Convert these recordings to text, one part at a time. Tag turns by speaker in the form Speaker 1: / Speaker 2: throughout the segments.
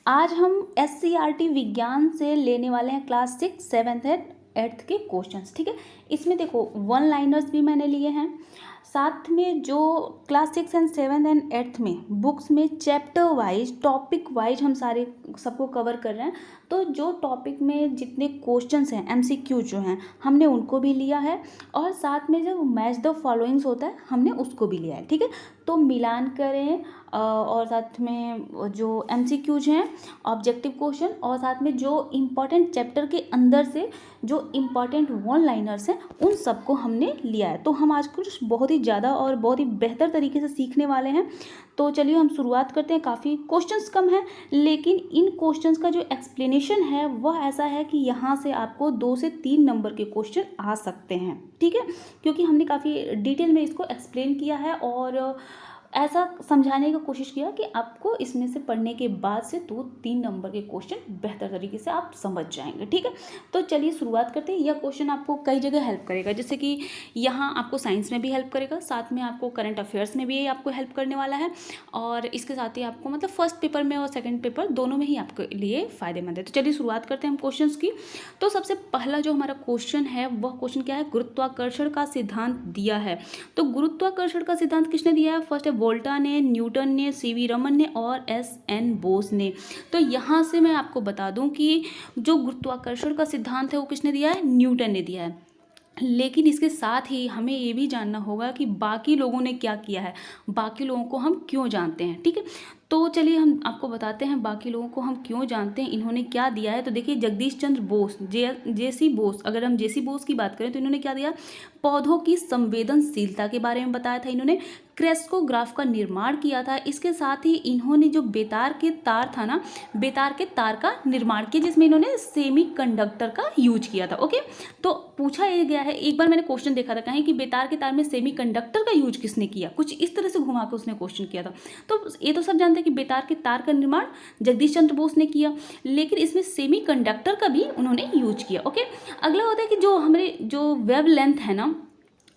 Speaker 1: आज हम SCRT विज्ञान से लेने वाले हैं क्लास 6, 7th एंड 8th के क्वेश्चंस। ठीक है, इसमें देखो वन लाइनर्स भी मैंने लिए हैं, साथ में जो class 6 and 7th and 8th में बुक्स में चैप्टर वाइज टॉपिक वाइज हम सारे सबको कवर कर रहे हैं। तो जो टॉपिक में जितने क्वेश्चंस हैं MCQ जो हैं हमने उनको भी लिया है, और साथ में जो मैच द फॉलोइंग्स होता है हमने उसको भी लिया है। ठीक है, तो मिलान करें और साथ में जो MCQज हैं ऑब्जेक्टिव क्वेश्चन, और साथ में जो इम्पॉर्टेंट चैप्टर के अंदर से जो इम्पॉर्टेंट वन लाइनर्स हैं उन सबको हमने लिया है। तो हम आज कुछ बहुत ही ज़्यादा और बहुत ही बेहतर तरीके से सीखने वाले हैं। तो चलिए हम शुरुआत करते हैं। काफ़ी क्वेश्चंस कम हैं, लेकिन इन क्वेश्चंस का जो एक्सप्लेनेशन है वह ऐसा है कि यहाँ से आपको 2 से 3 नंबर के क्वेश्चन आ सकते हैं। ठीक है, क्योंकि हमने काफ़ी डिटेल में इसको एक्सप्लेन किया है और ऐसा समझाने की कोशिश किया कि आपको इसमें से पढ़ने के बाद से 2-3 नंबर के क्वेश्चन बेहतर तरीके से आप समझ जाएंगे। ठीक है, तो चलिए शुरुआत करते हैं। यह क्वेश्चन आपको कई जगह हेल्प करेगा, जैसे कि यहाँ आपको साइंस में भी हेल्प करेगा, साथ में आपको करंट अफेयर्स में भी आपको हेल्प करने वाला है, और इसके साथ ही आपको मतलब फर्स्ट पेपर में और सेकेंड पेपर दोनों में ही आपके लिए फ़ायदेमंद है। तो चलिए शुरुआत करते हैं हम क्वेश्चन की। तो सबसे पहला जो हमारा क्वेश्चन है वह क्वेश्चन क्या है, गुरुत्वाकर्षण का सिद्धांत दिया है। तो गुरुत्वाकर्षण का सिद्धांत किसने दिया है? फर्स्ट है वोल्टा ने, न्यूटन ने, CV रमन ने और SN बोस ने। तो यहाँ से मैं आपको बता दूं कि जो गुरुत्वाकर्षण का सिद्धांत है वो किसने दिया है? न्यूटन ने दिया है। लेकिन इसके साथ ही हमें ये भी जानना होगा कि बाकी लोगों ने क्या किया है, बाकी लोगों को हम क्यों जानते हैं। ठीक है, तो चलिए हम आपको बताते हैं बाकी लोगों को हम क्यों जानते हैं, इन्होंने क्या दिया है। तो देखिए जगदीश चंद्र बोस, JC बोस, अगर हम JC बोस की बात करें तो इन्होंने क्या दिया? पौधों की संवेदनशीलता के बारे में बताया था। इन्होंने क्रेस्कोग्राफ का निर्माण किया था। इसके साथ ही इन्होंने जो बेतार के तार था ना, बेतार के तार का निर्माण किया, जिसमें इन्होंने सेमी कंडक्टर का यूज किया था। ओके, तो पूछा ये गया है, एक बार मैंने क्वेश्चन देखा था कहीं कि बेतार के तार में सेमी कंडक्टर का यूज किसने किया, कुछ इस तरह से घुमा के उसने क्वेश्चन किया था। तो ये तो सब जानते हैं कि बेतार के तार का निर्माण जगदीश चंद्र बोस ने किया, लेकिन इसमें सेमी कंडक्टर का भी उन्होंने यूज किया। ओके, अगला होता है कि जो हमारे जो वेव लेंथ है ना,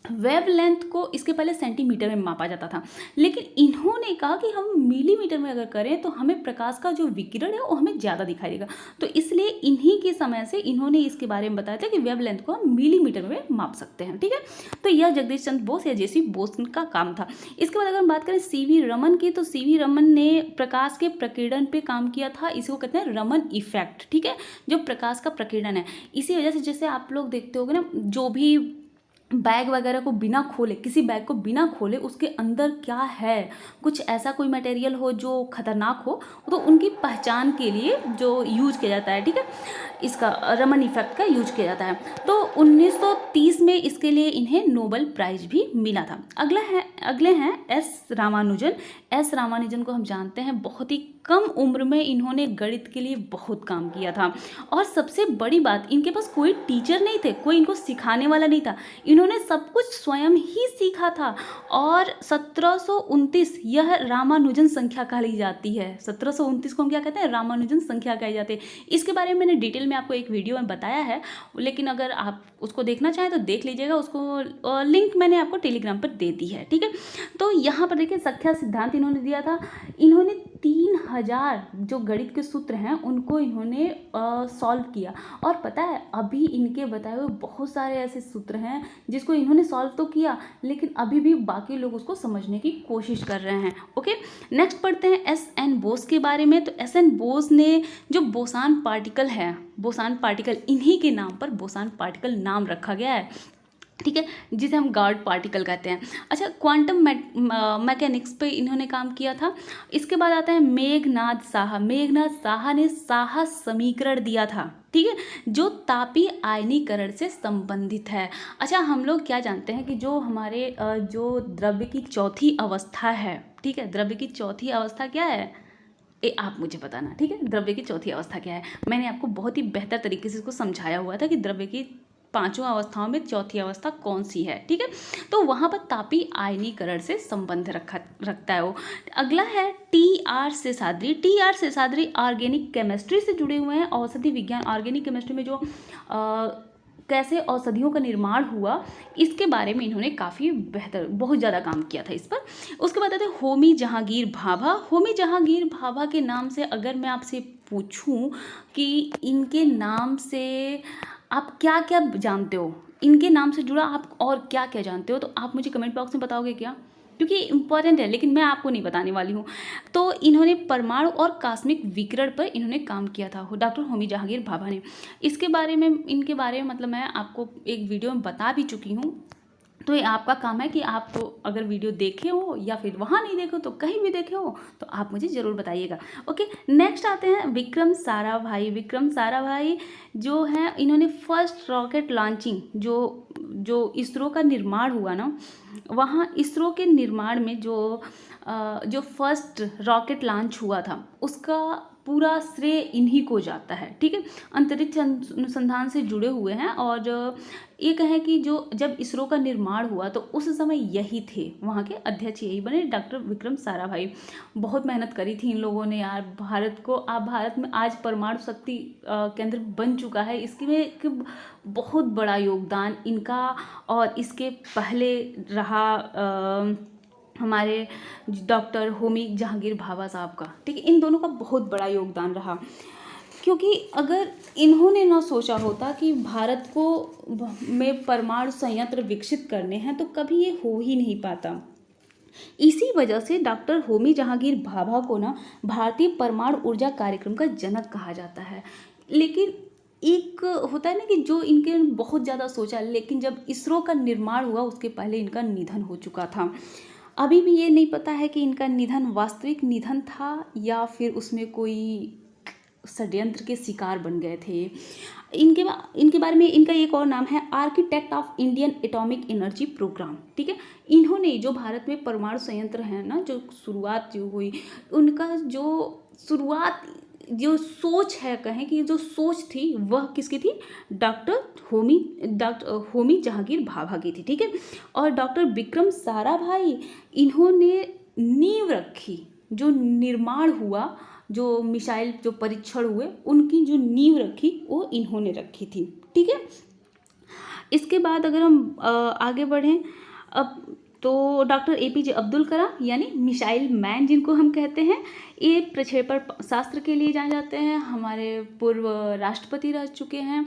Speaker 1: वेव लेंथ को इसके पहले सेंटीमीटर में मापा जाता था, लेकिन इन्होंने कहा कि हम मिलीमीटर में अगर करें तो हमें प्रकाश का जो विकिरण है वो हमें ज़्यादा दिखाई देगा। तो इसलिए इन्हीं के समय से इन्होंने इसके बारे में बताया था कि वेव लेंथ को हम मिलीमीटर में माप सकते हैं। ठीक है, तो यह जगदीश चंद्र बोस या JC बोस का काम था। इसके बाद अगर हम बात करें CV रमन की, तो CV रमन ने प्रकाश के प्रकीर्णन पे काम किया था। इसको कहते हैं रमन इफेक्ट। ठीक है, जो प्रकाश का प्रकीर्णन है, इसी वजह से जैसे आप लोग देखते होगे ना, जो भी बैग वगैरह को बिना खोले, किसी बैग को बिना खोले उसके अंदर क्या है, कुछ ऐसा कोई मटेरियल हो जो खतरनाक हो, तो उनकी पहचान के लिए जो यूज किया जाता है। ठीक है, इसका रमन इफेक्ट का यूज किया जाता है। तो 1930 में इसके लिए इन्हें नोबेल प्राइज भी मिला था। अगले हैं S रामानुजन। S रामानुजन को हम जानते हैं, बहुत ही कम उम्र में इन्होंने गणित के लिए बहुत काम किया था, और सबसे बड़ी बात, इनके पास कोई टीचर नहीं थे, कोई इनको सिखाने वाला नहीं था, इन्होंने सब कुछ स्वयं ही सीखा था। और 1729 यह रामानुजन संख्या कही जाती है। 1729 को हम क्या कहते हैं? रामानुजन संख्या कही जाती है। इसके बारे में मैंने डिटेल में आपको एक वीडियो में बताया है, लेकिन अगर आप उसको देखना चाहें तो देख लीजिएगा, उसको लिंक मैंने आपको टेलीग्राम पर दे दी है। ठीक है, तो यहाँ पर देखिए संख्या सिद्धांत इन्होंने दिया था। इन्होंने 3000 जो गणित के सूत्र हैं उनको इन्होंने सॉल्व किया, और पता है अभी इनके बताए हुए बहुत सारे ऐसे सूत्र हैं जिसको इन्होंने सॉल्व तो किया, लेकिन अभी भी बाकी लोग उसको समझने की कोशिश कर रहे हैं। ओके, नेक्स्ट पढ़ते हैं SN बोस के बारे में। तो SN बोस ने जो बोसान पार्टिकल है, बोसान पार्टिकल, इन्हीं के नाम पर बोसान पार्टिकल नाम रखा गया है। ठीक है, जिसे हम गॉड पार्टिकल कहते हैं। अच्छा, क्वांटम मैकेनिक्स पे इन्होंने काम किया था। इसके बाद आता है मेघनाद साहा। मेघनाद साहा ने साहा समीकरण दिया था, ठीक है, जो तापीय आयनीकरण से संबंधित है। अच्छा, हम लोग क्या जानते हैं कि जो हमारे जो द्रव्य की चौथी अवस्था है, ठीक है, द्रव्य की चौथी अवस्था क्या है, आप मुझे बताना। ठीक है, द्रव्य की चौथी अवस्था क्या है? मैंने आपको बहुत ही बेहतर तरीके से इसको समझाया हुआ था कि द्रव्य की 5 अवस्थाओं में चौथी अवस्था कौन सी है। ठीक है, तो वहाँ पर तापीय आयनीकरण से संबंध रखता है वो। अगला है TR Seshadri. TR Seshadri organic chemistry से जुड़े हुए हैं, औषधि विज्ञान ऑर्गेनिक केमिस्ट्री में जो कैसे औषधियों का निर्माण हुआ, इसके बारे में इन्होंने काफ़ी बेहतर, बहुत ज़्यादा काम किया था इस पर। उसके बाद आते हैं होमी जहांगीर भाभा। होमी जहांगीर भाभा के नाम से अगर मैं आपसे पूछूं कि इनके नाम से आप क्या क्या जानते हो, इनके नाम से जुड़ा आप और क्या क्या जानते हो, तो आप मुझे कमेंट बॉक्स में बताओगे क्या? क्योंकि इम्पॉर्टेंट है, लेकिन मैं आपको नहीं बताने वाली हूँ। तो इन्होंने परमाणु और कॉस्मिक विकिरण पर इन्होंने काम किया था, डॉक्टर होमी जहांगीर भाभा ने। इसके बारे में, इनके बारे में मतलब मैं आपको एक वीडियो में बता भी चुकी हूँ। तो ये आपका काम है कि आप तो अगर वीडियो देखे हो या फिर वहाँ नहीं देखे हो तो कहीं भी देखे हो तो आप मुझे ज़रूर बताइएगा। ओके, नेक्स्ट आते हैं विक्रम साराभाई। विक्रम साराभाई जो हैं, इन्होंने फर्स्ट रॉकेट लॉन्चिंग, जो इसरो का निर्माण हुआ ना, वहाँ इसरो के निर्माण में जो फर्स्ट रॉकेट लॉन्च हुआ था उसका पूरा श्रेय इन्हीं को जाता है। ठीक है, अंतरिक्ष अनुसंधान से जुड़े हुए हैं। और ये कहें कि जब इसरो का निर्माण हुआ तो उस समय यही थे, वहाँ के अध्यक्ष यही बने, डॉक्टर विक्रम साराभाई। बहुत मेहनत करी थी इन लोगों ने यार, भारत में आज परमाणु शक्ति केंद्र बन चुका है, इसकी में एक बहुत बड़ा योगदान इनका और इसके पहले रहा हमारे डॉक्टर होमी जहांगीर भाभा साहब का। ठीक है, इन दोनों का बहुत बड़ा योगदान रहा, क्योंकि अगर इन्होंने ना सोचा होता कि भारत को में परमाणु संयंत्र विकसित करने हैं तो कभी ये हो ही नहीं पाता। इसी वजह से डॉक्टर होमी जहांगीर भाभा को ना भारतीय परमाणु ऊर्जा कार्यक्रम का जनक कहा जाता है। लेकिन एक होता है ना कि जो इनके बहुत ज़्यादा सोचा, लेकिन जब इसरो का निर्माण हुआ उसके पहले इनका निधन हो चुका था। अभी भी ये नहीं पता है कि इनका निधन वास्तविक निधन था या फिर उसमें कोई षड्यंत्र के शिकार बन गए थे। इनके बारे में इनका एक और नाम है architect of Indian atomic energy programme. ठीक है, इन्होंने जो भारत में परमाणु संयंत्र है ना, जो शुरुआत जो हुई, उनका जो सोच है, कहें कि जो सोच थी वह किसकी थी? डॉक्टर होमी जहांगीर भाभा की थी। ठीक है, और डॉक्टर विक्रम साराभाई, इन्होंने नींव रखी, जो निर्माण हुआ, जो मिसाइल जो परीक्षण हुए उनकी जो नींव रखी वो इन्होंने रखी थी। ठीक है, इसके बाद अगर हम आगे बढ़ें अब, तो डॉक्टर एपीजे अब्दुल कलाम यानी मिसाइल मैन जिनको हम कहते हैं, ये प्रक्षेपण शास्त्र के लिए जाने जाते हैं, हमारे पूर्व राष्ट्रपति रह चुके हैं,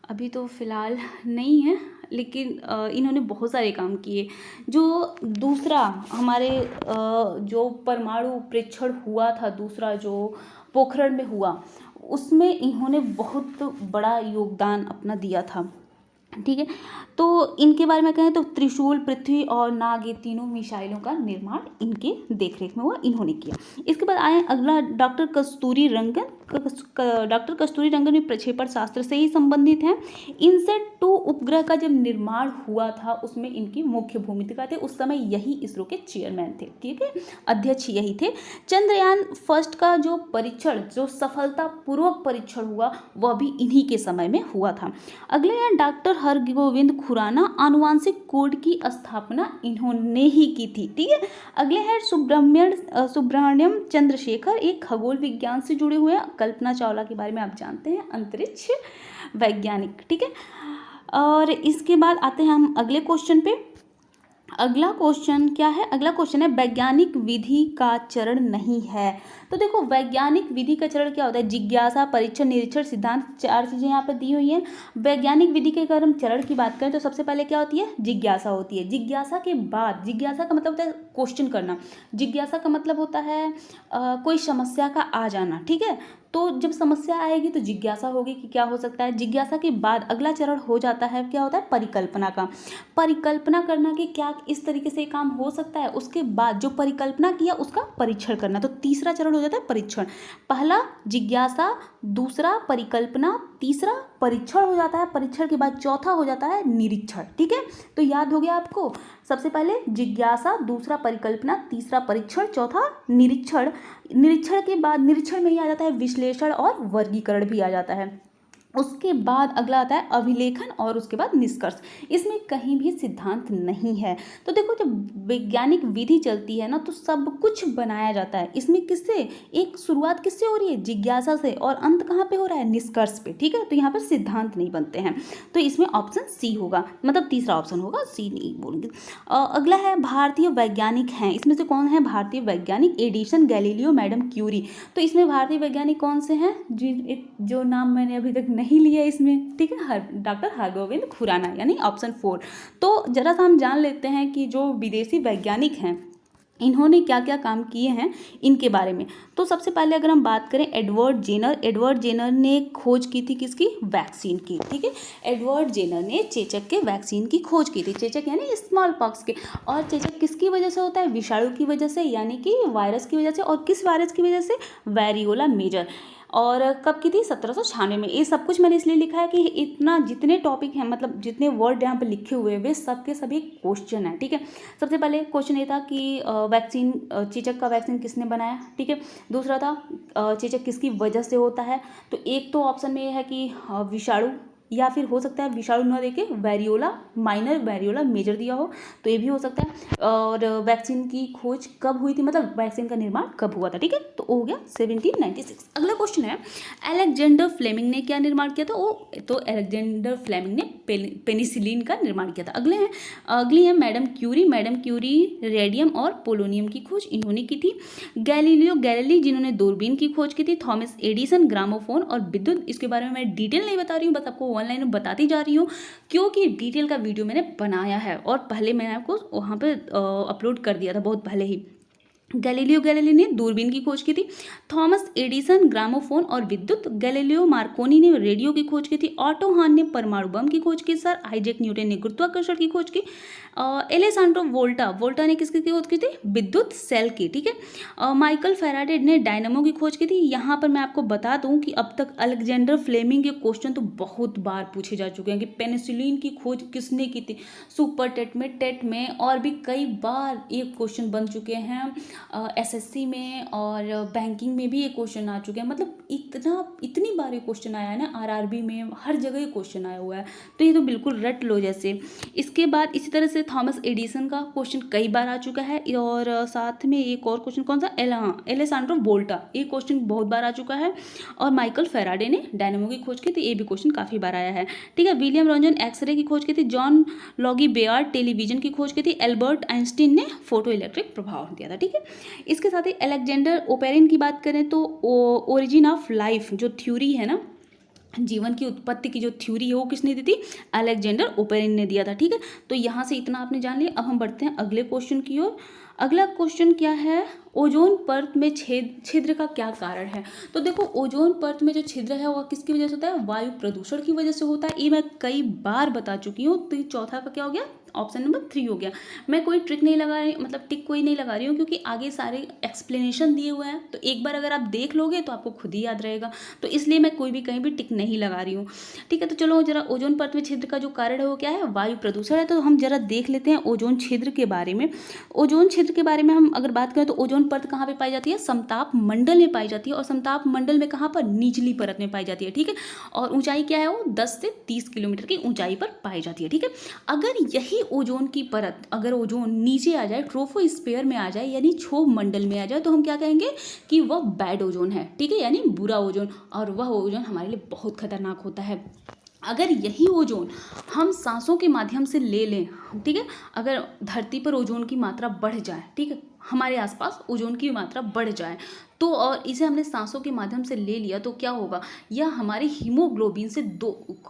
Speaker 1: अभी तो फिलहाल नहीं है, लेकिन इन्होंने बहुत सारे काम किए। जो दूसरा हमारे जो परमाणु परीक्षण हुआ था, दूसरा जो पोखरण में हुआ, उसमें इन्होंने बहुत बड़ा योगदान अपना दिया था। ठीक है, तो इनके बारे में कहें तो त्रिशूल, पृथ्वी और नाग, ये तीनों मिसाइलों का निर्माण इनके देखरेख में हुआ, इन्होंने किया। इसके बाद आए अगला डॉक्टर कस्तूरी रंगन। डॉक्टर कस्तूरी रंगन भी प्रक्षेपण शास्त्र से ही संबंधित हैं। इनसेट 2 उपग्रह का जब निर्माण हुआ था उसमें इनकी मुख्य भूमिका थे, उस समय यही इसरो के चेयरमैन थे। ठीक है, अध्यक्ष यही थे। चंद्रयान फर्स्ट का जो परीक्षण, जो सफलतापूर्वक परीक्षण हुआ, वह भी इन्हीं के समय में हुआ था। अगले हैं डॉक्टर हरगोविंद खुराना। आनुवांशिक कोड की स्थापना इन्होंने ही की थी। ठीक है, अगले हैं सुब्रमण्यम चंद्रशेखर, एक खगोल विज्ञान से जुड़े हुए हैं। कल्पना चावला के बारे में आप जानते हैं, अंतरिक्ष वैज्ञानिक। ठीक है, और इसके बाद आते हैं हम अगले क्वेश्चन पे। अगला क्वेश्चन क्या है? अगला क्वेश्चन है वैज्ञानिक विधि का चरण नहीं है। तो देखो, वैज्ञानिक विधि का चरण क्या होता है? जिज्ञासा, परीक्षण, निरीक्षण, सिद्धांत, 4 चीज़ें यहाँ पर दी हुई हैं। वैज्ञानिक विधि के अगर हम चरण की बात करें तो सबसे पहले क्या होती है? जिज्ञासा होती है। जिज्ञासा के बाद, जिज्ञासा का मतलब होता है क्वेश्चन करना, जिज्ञासा का मतलब होता है कोई समस्या का आ जाना। ठीक है, तो जब समस्या आएगी तो जिज्ञासा होगी कि क्या हो सकता है। जिज्ञासा के बाद अगला चरण हो जाता है, क्या होता है? परिकल्पना का। परिकल्पना करना कि क्या इस तरीके से काम हो सकता है, उसके बाद जो परिकल्पना किया उसका परीक्षण करना। तो तीसरा चरण हो जाता है परीक्षण। पहला जिज्ञासा, दूसरा परिकल्पना, तीसरा परीक्षण हो जाता है। परीक्षण के बाद चौथा हो जाता है निरीक्षण। ठीक है, तो याद हो गया आपको? सबसे पहले जिज्ञासा, दूसरा परिकल्पना, तीसरा परीक्षण, चौथा निरीक्षण। निरीक्षण के बाद, निरीक्षण में ही आ जाता है विश्लेषण और वर्गीकरण भी आ जाता है। उसके बाद अगला आता है अभिलेखन और उसके बाद निष्कर्ष। इसमें कहीं भी सिद्धांत नहीं है। तो देखो जब वैज्ञानिक विधि चलती है ना तो सब कुछ बनाया जाता है। इसमें किससे, एक शुरुआत किससे हो रही है, जिज्ञासा से, और अंत कहाँ पे हो रहा है, निष्कर्ष पे। ठीक है, तो यहाँ पर सिद्धांत नहीं बनते हैं। तो इसमें ऑप्शन सी होगा, मतलब तीसरा ऑप्शन होगा, सी नहीं बोलेंगे। अगला है भारतीय वैज्ञानिक हैं, इसमें से कौन है भारतीय वैज्ञानिक, एडिसन, गैलीलियो, मैडम क्यूरी। तो इसमें भारतीय वैज्ञानिक कौन से हैं, जो नाम मैंने अभी तक नहीं लिया इसमें, ठीक है, डॉक्टर हरगोविंद खुराना, यानी ऑप्शन 4। तो जरा सा हम जान लेते हैं कि जो विदेशी वैज्ञानिक हैं इन्होंने क्या क्या काम किए हैं इनके बारे में। तो सबसे पहले अगर हम बात करें एडवर्ड जेनर ने खोज की थी किसकी, वैक्सीन की। ठीक है, एडवर्ड जेनर ने चेचक के वैक्सीन की खोज की थी। चेचक यानी स्मॉल पॉक्स के। और चेचक किसकी वजह से होता है, विषाणु की वजह से, यानी कि वायरस की वजह से। और किस वायरस की वजह से, वेरियोला मेजर। और कब की थी, 1796 में। ये सब कुछ मैंने इसलिए लिखा है कि इतना जितने टॉपिक हैं, मतलब जितने वर्ड यहाँ पे लिखे हुए हैं वे सब के सभी क्वेश्चन हैं। ठीक है, सबसे पहले क्वेश्चन ये था कि वैक्सीन, चेचक का वैक्सीन किसने बनाया। ठीक है, दूसरा था चेचक किसकी वजह से होता है। तो एक तो ऑप्शन में ये है कि विषाणु, या फिर हो सकता है विषाणु न देके वेरियोला माइनर, वेरियोला मेजर दिया हो, तो ये भी हो सकता है। और वैक्सीन की खोज कब हुई थी, मतलब वैक्सीन का निर्माण कब हुआ था। ठीक है, तो हो गया 1796। अगला क्वेश्चन है अलेक्जेंडर फ्लेमिंग ने क्या निर्माण किया था। तो अलेक्जेंडर फ्लेमिंग ने पेनिसिलिन का निर्माण किया था। अगली है मैडम क्यूरी रेडियम और पोलोनियम की खोज इन्होंने की थी। गैलीली जिन्होंने दूरबीन की खोज की थी। थॉमस एडिसन ग्रामोफोन और विद्युत। इसके बारे में मैं डिटेल नहीं बता रही हूँ, बस आपको ऑनलाइन में बताती जा रही हूँ क्योंकि डिटेल का वीडियो मैंने बनाया है और पहले मैंने आपको वहाँ पे अपलोड कर दिया था बहुत पहले ही। गैलीली ने दूरबीन की खोज की थी। थॉमस एडिसन ग्रामोफोन और विद्युत। गैलीलियो मार्कोनी ने रेडियो की खोज की थी। ऑटो हान ने परमाणु बम की खोज की। सर आइजैक न्यूटन ने गुरुत्वाकर्षण की खोज की। एलेसांड्रो वोल्टा ने किसकी खोज की थी, विद्युत सेल की। ठीक है, माइकल फैराडे ने डायनामो की खोज की थी। यहाँ पर मैं आपको बता दूं कि अब तक अलेक्जेंडर फ्लेमिंग के क्वेश्चन तो बहुत बार पूछे जा चुके हैं कि पेनिसिलिन की खोज किसने की थी। सुपर टेट में और भी कई बार ये क्वेश्चन बन चुके हैं। एसएससी में और बैंकिंग में भी ये क्वेश्चन आ चुके हैं। मतलब इतनी बार ये क्वेश्चन आया है ना, आरआरबी में हर जगह ये क्वेश्चन आया हुआ है। तो ये तो बिल्कुल रट लो जैसे। इसके बाद इसी तरह से थॉमस एडिसन का क्वेश्चन कई बार आ चुका है। और साथ में एक और क्वेश्चन कौन सा, एलेसांड्रो वोल्टा, ये क्वेश्चन बहुत बार आ चुका है। और माइकल फेराडे ने डायनामो की खोज की थी, ये भी क्वेश्चन काफ़ी बार आया है। ठीक है, विलियम रॉन्जन एक्सरे की खोज की थी। जॉन लॉगी बेयर्ड टेलीविजन की खोज की थी। एल्बर्ट आइंस्टीन ने फोटो इलेक्ट्रिक प्रभाव दिया था। ठीक है, इसके साथ ही अलेक्जेंडर ओपेरिन की बात करें तो ओरिजिन ऑफ लाइफ जो थ्योरी है ना, जीवन की उत्पत्ति की जो थ्योरी है वो किसने दी थी, अलेक्जेंडर ओपेरिन ने दिया था। ठीक है, तो यहाँ से इतना आपने जान लिया। अब हम बढ़ते हैं अगले क्वेश्चन की ओर। अगला क्वेश्चन क्या है, ओजोन परत में छिद्र का क्या कारण है। तो देखो ओजोन परत में जो छिद्र है वो किसकी वजह से होता है, वायु प्रदूषण की वजह से होता है। ये मैं कई बार बता चुकी हूँ। तो चौथा का क्या हो गया, ऑप्शन नंबर 3 हो गया। मैं कोई ट्रिक नहीं लगा रही, मतलब टिक कोई नहीं लगा रही हूँ क्योंकि आगे सारे एक्सप्लेनेशन दिए हुए हैं। तो एक बार अगर आप देख लोगे तो आपको खुद ही याद रहेगा। तो इसलिए मैं कोई भी कहीं भी टिक नहीं लगा रही हूँ। ठीक है, तो चलो जरा ओजोन परत में छिद्र का जो कारण है वो क्या है, वायु प्रदूषण है। तो हम जरा देख लेते हैं ओजोन छिद्र के बारे में। ओजोन छिद्र के बारे में हम अगर बात करें तो ओजोन परत कहाँ पे पाई जाती है, समताप मंडल में पाई जाती है। और समताप मंडल में कहाँ पर, निचली परत में पाई जाती है। ठीक है, और ऊंचाई क्या है वो 10 से 30 किलोमीटर की ऊंचाई पर पाई जाती है। ठीक है, अगर यही ओजोन की परत, अगर ओजोन नीचे आ जाए, ट्रोपोस्फीयर में आ जाए, यानी क्षोभ मंडल में आ जाए, तो हम क्या कहेंगे कि वह बैड ओजोन है। ठीक है, यानी बुरा ओजोन। और वह ओजोन हमारे लिए बहुत खतरनाक होता है। अगर यही ओजोन हम सांसों के माध्यम से ले लें, ठीक है, अगर धरती पर ओजोन की मात्रा बढ़ जाए, ठीक है, हमारे आसपास ओजोन की मात्रा बढ़ जाए तो, और इसे हमने सांसों के माध्यम से ले लिया तो क्या होगा, यह हमारे हीमोग्लोबिन से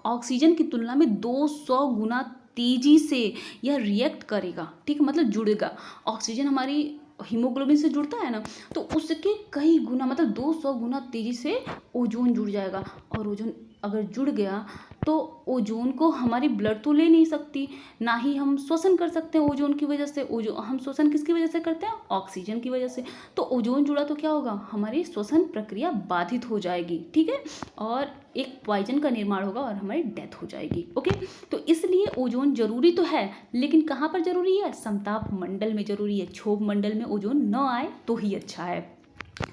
Speaker 1: ऑक्सीजन की तुलना में 200 गुना तेजी से यह रिएक्ट करेगा। ठीक है, मतलब जुड़ेगा। ऑक्सीजन हमारी हीमोग्लोबिन से जुड़ता है ना, तो उसके कई गुना, मतलब 200 गुना तेजी से ओजोन जुड़ जाएगा। और ओजोन अगर जुड़ गया तो ओजोन को हमारी ब्लड तो ले नहीं सकती, ना ही हम श्वसन कर सकते हैं ओजोन की वजह से। हम श्वसन किसकी वजह से करते हैं, ऑक्सीजन की वजह से। तो ओजोन जुड़ा तो क्या होगा, हमारी श्वसन प्रक्रिया बाधित हो जाएगी। ठीक है, और एक पॉइजन का निर्माण होगा और हमारी डेथ हो जाएगी। ओके, तो इसलिए ओजोन जरूरी तो है, लेकिन कहाँ पर जरूरी है, समताप मंडल में जरूरी है। क्षोभ मंडल में ओजोन न आए तो ही अच्छा है।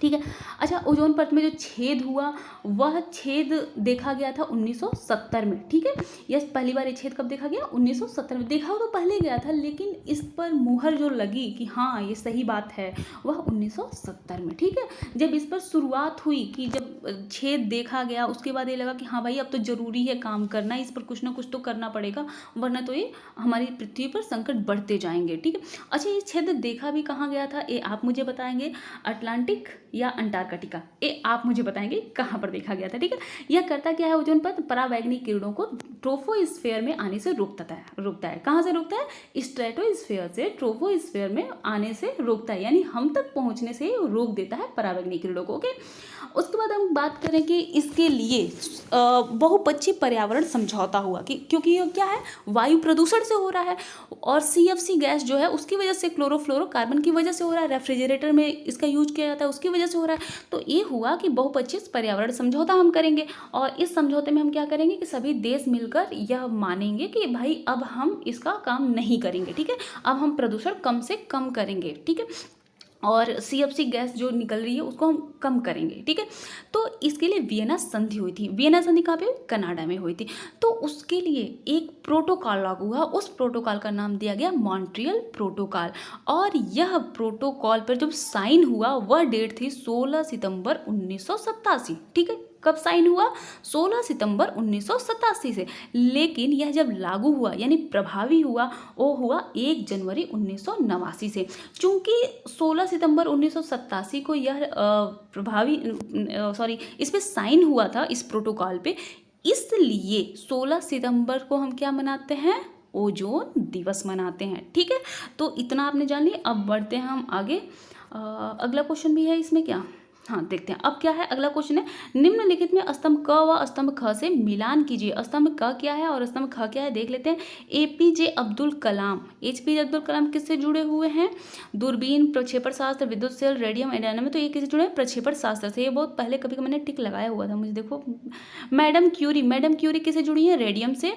Speaker 1: ठीक है। अच्छा, ओजोन परत में जो छेद हुआ वह छेद देखा गया था 1970 में। ठीक है, यह पहली बार ये छेद कब देखा गया? 1970 में। देखा तो पहले गया था, लेकिन इस पर मुहर जो लगी कि हाँ ये सही बात है, वह 1970 में। ठीक है, जब इस पर शुरुआत हुई कि जब छेद देखा गया, उसके बाद ये लगा कि हाँ भाई अब तो ज़रूरी है काम करना, इस पर कुछ ना कुछ तो करना पड़ेगा, वरना तो ये हमारी पृथ्वी पर संकट बढ़ते जाएंगे। ठीक है। अच्छा, ये छेद देखा भी कहाँ गया था, ये आप मुझे बताएंगे, अटलांटिक या अंटार्कटिका, ये आप मुझे बताएंगे कहाँ पर देखा गया था। ठीक है, यह करता क्या है, ओजोन परत परावैंगनिक किरणों को ट्रोपोस्फेयर में आने से रोकता है। कहाँ से रोकता है? स्ट्रेटोस्फेयर से ट्रोपोस्फेयर में आने से रोकता है, यानी हम तक पहुँचने से रोक देता है परावैंगनिक किरणों को। ओके, उसके बाद हम बात करें कि इसके लिए बहुपक्षीय पर्यावरण समझौता हुआ कि क्योंकि ये क्या है, वायु प्रदूषण से हो रहा है और CFC गैस जो है उसकी वजह से, क्लोरोफ्लोरोकार्बन की वजह से हो रहा है, रेफ्रिजरेटर में इसका यूज किया जाता है उसकी वजह से हो रहा है। तो ये हुआ कि बहुपक्षीय पर्यावरण समझौता हम करेंगे, और इस समझौते में हम क्या करेंगे कि सभी देश मिलकर यह मानेंगे कि भाई अब हम इसका काम नहीं करेंगे। ठीक है, अब हम प्रदूषण कम से कम करेंगे। ठीक है, और CFC गैस जो निकल रही है उसको हम कम करेंगे। ठीक है, तो इसके लिए वियना संधि हुई थी। वियना संधि कहाँ पे? कनाडा में हुई थी। तो उसके लिए एक प्रोटोकॉल लागू हुआ, उस प्रोटोकॉल का नाम दिया गया मॉन्ट्रियल प्रोटोकॉल। और यह प्रोटोकॉल पर जब साइन हुआ वह डेट थी 16 सितंबर 1987। ठीक है, कब साइन हुआ? 16 सितंबर 1987 से। लेकिन यह जब लागू हुआ यानी प्रभावी हुआ, वो हुआ 1 जनवरी 1989 से। चूंकि 16 सितंबर 1987 को यह इस पे साइन हुआ था इस प्रोटोकॉल पे, इसलिए 16 सितंबर को हम क्या मनाते हैं? ओजोन दिवस मनाते हैं। ठीक है, तो इतना आपने जान लिया। अब बढ़ते हैं हम आगे। अगला क्वेश्चन भी है इसमें क्या, हाँ देखते हैं। अब क्या है, अगला क्वेश्चन है, निम्नलिखित में स्तंभ क व स्तंभ ख से मिलान कीजिए। स्तंभ क क्या है और स्तंभ ख क्या है, देख लेते हैं। APJ अब्दुल कलाम, APJ अब्दुल कलाम किससे जुड़े हुए हैं? दूरबीन, प्रक्षेपण शास्त्र, विद्युत सेल, रेडियम एनाटॉमी। तो ये किससे जुड़े हैं? प्रक्षेपण शास्त्र से। ये बहुत पहले कभी मैंने टिक लगाया हुआ था, मुझे देखो। मैडम क्यूरी किससे जुड़ी है? रेडियम से।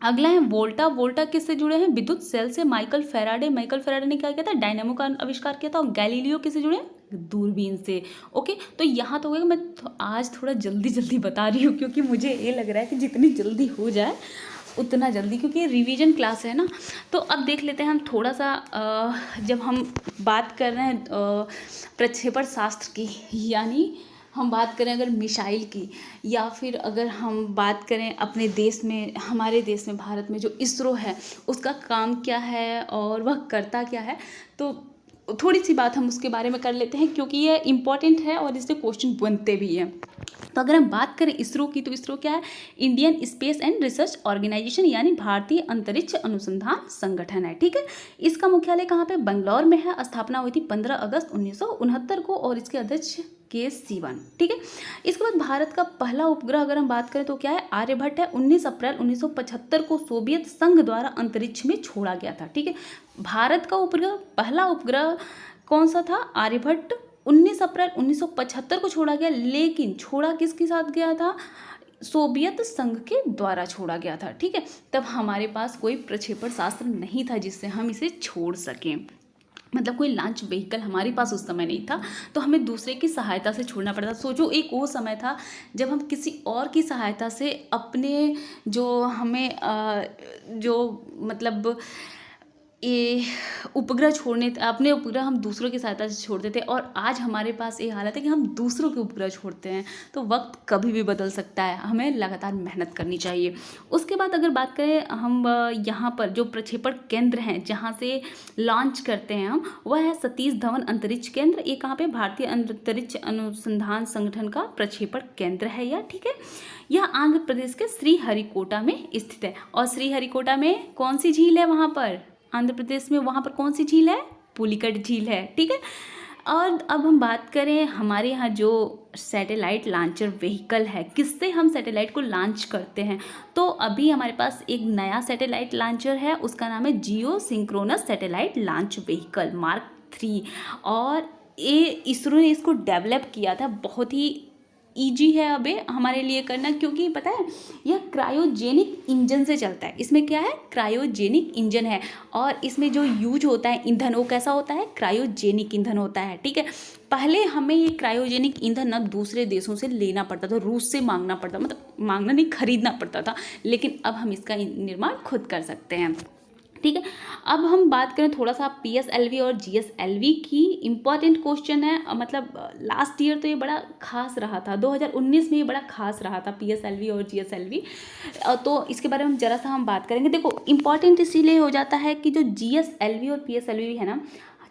Speaker 1: अगला है वोल्टा किससे जुड़े हैं? विद्युत सेल से। माइकल फेराडे ने क्या किया था? डायनामो का आविष्कार किया था। और गैलीलियो किससे जुड़े हैं? दूरबीन से। ओके, तो यहाँ तो हो गया। मैं आज थोड़ा जल्दी बता रही हूँ क्योंकि मुझे ये लग रहा है कि जितनी जल्दी हो जाए उतना जल्दी, क्योंकि ये रिवीजन क्लास है ना। तो अब देख लेते हैं हम थोड़ा सा, जब हम बात कर रहे हैं प्रक्षेपण शास्त्र की, यानी हम बात करें अगर मिसाइल की, या फिर अगर हम बात करें अपने देश में, हमारे देश में, भारत में जो इसरो है उसका काम क्या है और वह करता क्या है, तो थोड़ी सी बात हम उसके बारे में कर लेते हैं क्योंकि ये इम्पॉर्टेंट है और इससे क्वेश्चन बनते भी हैं। तो अगर हम बात करें इसरो की, तो इसरो क्या है? Indian space and research organisation, यानी भारतीय अंतरिक्ष अनुसंधान संगठन है। ठीक है, इसका मुख्यालय कहाँ पे? बंगलौर में है। स्थापना हुई थी 15 अगस्त 1969 को और इसके अध्यक्ष K. Sivan। ठीक है, इसके बाद भारत का पहला उपग्रह अगर हम बात करें तो क्या है? आर्यभट्ट है। 19 अप्रैल 1975 को सोवियत संघ द्वारा अंतरिक्ष में छोड़ा गया था। ठीक है, भारत का उपग्रह, पहला उपग्रह कौन सा था? आर्यभट्ट। 19 अप्रैल 1975 को छोड़ा गया, लेकिन छोड़ा किसके साथ गया था? सोवियत संघ के द्वारा छोड़ा गया था। ठीक है, तब हमारे पास कोई प्रक्षेपण शास्त्र नहीं था जिससे हम इसे छोड़ सकें, मतलब कोई लॉन्च व्हीकल हमारे पास उस समय नहीं था, तो हमें दूसरे की सहायता से छोड़ना पड़ता। सोचो, एक वो समय था जब हम किसी और की सहायता से अपने जो हमें जो मतलब ये उपग्रह छोड़ने, अपने उपग्रह हम दूसरों की सहायता से छोड़ते थे, और आज हमारे पास ये हालत है कि हम दूसरों के उपग्रह छोड़ते हैं। तो वक्त कभी भी बदल सकता है, हमें लगातार मेहनत करनी चाहिए। उसके बाद अगर बात करें हम यहाँ पर जो प्रक्षेपण केंद्र हैं जहाँ से लॉन्च करते हैं हम, वह है सतीश धवन अंतरिक्ष केंद्र। ये कहाँ पे? भारतीय अंतरिक्ष अनुसंधान संगठन का प्रक्षेपण केंद्र है यह। ठीक है, यह आंध्र प्रदेश के श्रीहरिकोटा में स्थित है। और श्रीहरिकोटा में कौन सी झील है? वहाँ पर आंध्र प्रदेश में, वहाँ पर कौन सी झील है? पुलिकट झील है। ठीक है, और अब हम बात करें हमारे यहाँ जो सैटेलाइट लॉन्चर व्हीकल है, किससे हम सैटेलाइट को लॉन्च करते हैं, तो अभी हमारे पास एक नया सैटेलाइट लॉन्चर है, उसका नाम है geosynchronous satellite launch vehicle Mark 3। और ये इसरो ने इसको डेवलप किया था बहुत ही ईजी है अबे हमारे लिए करना, क्योंकि पता है यह क्रायोजेनिक इंजन से चलता है। इसमें क्या है, क्रायोजेनिक इंजन है, और इसमें जो यूज होता है ईंधन वो कैसा होता है, क्रायोजेनिक ईंधन होता है। ठीक है, पहले हमें ये क्रायोजेनिक ईंधन ना दूसरे देशों से लेना पड़ता था, रूस से मांगना पड़ता, मतलब मांगना नहीं, खरीदना पड़ता था, लेकिन अब हम इसका निर्माण खुद कर सकते हैं। ठीक है, अब हम बात करें थोड़ा सा PSLV और GSLV की। इम्पॉर्टेंट क्वेश्चन है, मतलब लास्ट ईयर तो ये बड़ा खास रहा था, 2019 में ये बड़ा खास रहा था PSLV और GSLV, तो इसके बारे में ज़रा सा हम बात करेंगे। देखो इम्पॉर्टेंट इसीलिए हो जाता है कि जो GSLV और PSLV है ना,